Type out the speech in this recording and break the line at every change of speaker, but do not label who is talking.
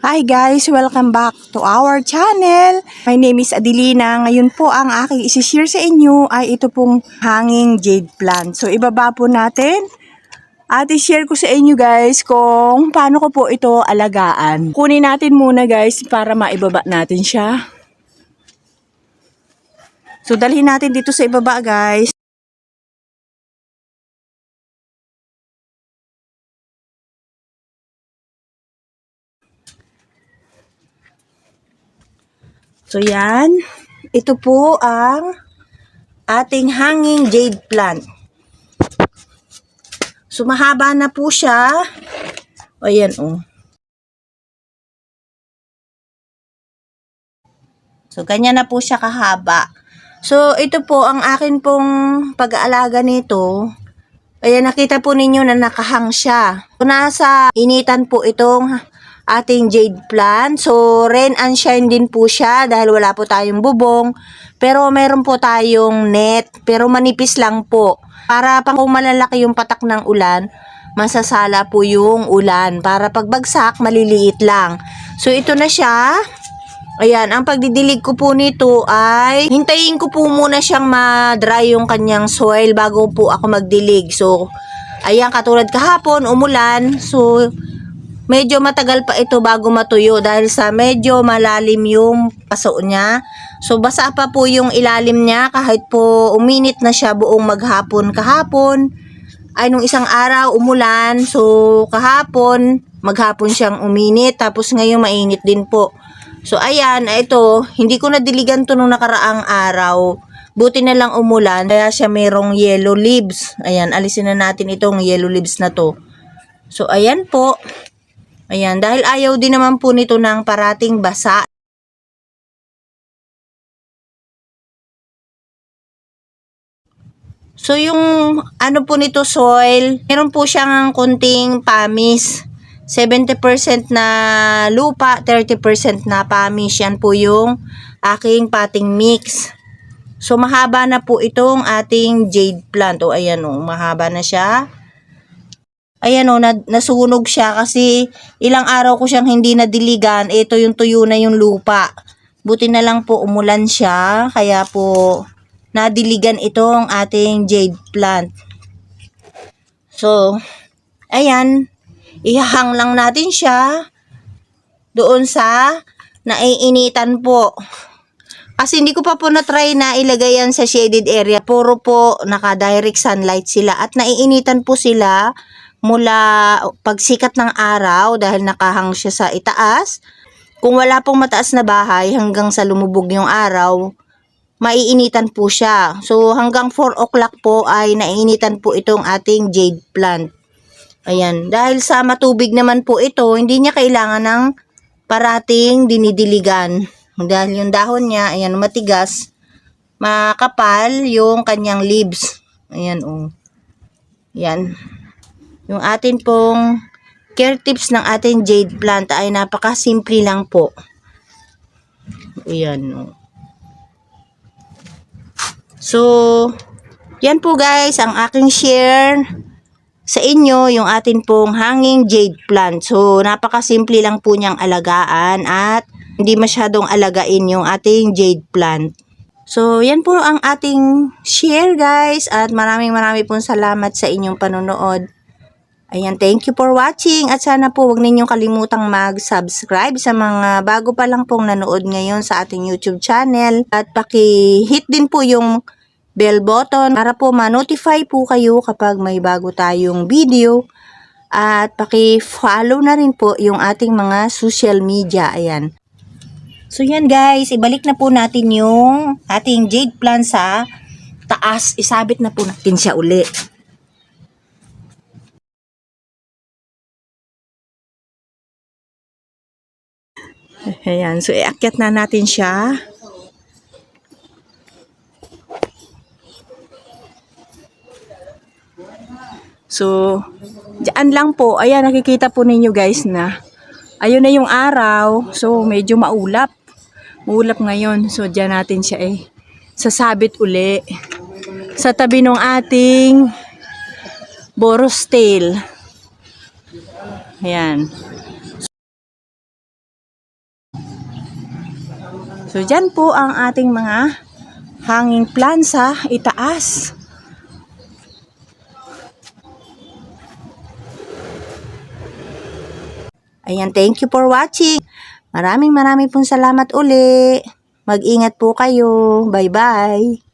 Hi guys! Welcome back to our channel. My name is Adelina. Ngayon po ang aking isi-share sa inyo ay ito pong hanging jade plant. So ibaba po natin at i-share ko sa inyo guys kung paano ko po ito alagaan. Kunin natin muna guys para maibaba natin siya. So dalhin natin dito sa ibaba guys. So yan, ito po ang ating hanging jade plant. So mahaba na po siya. Ayan oh. So ganyan na po siya kahaba. So ito po ang akin pong pag-aalaga nito. Ayan, nakita po ninyo na nakahang siya. So nasa initan po itong ating jade plant. So rain and shine din po siya dahil wala po tayong bubong. Pero meron po tayong net. Pero manipis lang po. Para pang kung malalaki yung patak ng ulan, masasala po yung ulan. Para pagbagsak, maliliit lang. So ito na siya. Ayan, ang pagdidilig ko po nito ay hintayin ko po muna siyang ma-dry yung kanyang soil bago po ako magdilig. So, ayan, katulad kahapon, umulan. So, medyo matagal pa ito bago matuyo dahil sa medyo malalim yung paso niya. So, basa pa po yung ilalim niya kahit po uminit na siya buong maghapon kahapon. Ay, nung isang araw, umulan. So, kahapon, maghapon siyang uminit. Tapos ngayon, mainit din po. So, ayan, ito, hindi ko nadiligan to nung nakaraang araw. Buti na lang umulan, kaya siya mayroong yellow leaves. Ayan, alisin na natin itong yellow leaves na to. So, ayan po. Ayan, dahil ayaw din naman po nito ng parating basa. So, yung ano po nito soil, meron po siyang konting pamis. 70% na lupa, 30% na pamis. Yan po yung aking potting mix. So, mahaba na po itong ating jade plant. O, ayan o, mahaba na siya. Ayan o, nasunog siya kasi ilang araw ko siyang hindi nadiligan. Ito yung tuyo na yung lupa. Buti na lang po umulan siya. Kaya po nadiligan itong ating jade plant. So, ayan. Ihahang lang natin siya doon sa naiinitan po. Kasi hindi ko pa po na-try na ilagay yan sa shaded area. Puro po naka-direct sunlight sila. At naiinitan po sila mula pagsikat ng araw dahil nakahang siya sa itaas. Kung wala pong mataas na bahay hanggang sa lumubog yung araw, maiinitan po siya. So hanggang 4 o'clock po ay naiinitan po itong ating jade plant. Ayan, dahil sa matubig naman po ito, hindi niya kailangan ng parating dinidiligan. Dahil yung dahon niya, ayan, matigas, makapal yung kanyang leaves. Ayan, oh. Ayan. Yung atin pong care tips ng ating jade plant ay napaka-simple lang po. Ayan, oh. So, yan po guys, ang aking share sa inyo yung atin pong hanging jade plant. So, napakasimple lang po niyang alagaan at hindi masyadong alagain yung ating jade plant. So, yan po ang ating share guys at maraming pong salamat sa inyong panonood. Ayan, thank you for watching at sana po wag ninyong kalimutang mag-subscribe sa mga bago pa lang pong nanood ngayon sa ating YouTube channel at paki-hit din po yung bell button para po ma-notify po kayo kapag may bago tayong video at paki-follow na rin po yung ating mga social media. Ayan. So yan guys, ibalik na po natin yung ating jade plant sa taas. Isabit na po natin siya uli. Ayan, so iakyat na natin siya. So, diyan lang po. Ayan, nakikita po ninyo guys na ayun na yung araw. So, medyo maulap. Maulap ngayon. So, diyan natin siya sasabit uli. Sa tabi ng ating boros tail. Ayan. So, dyan po ang ating mga hanging plant sa itaas. Ayan, thank you for watching. Maraming pong salamat uli. Mag-ingat po kayo. Bye-bye.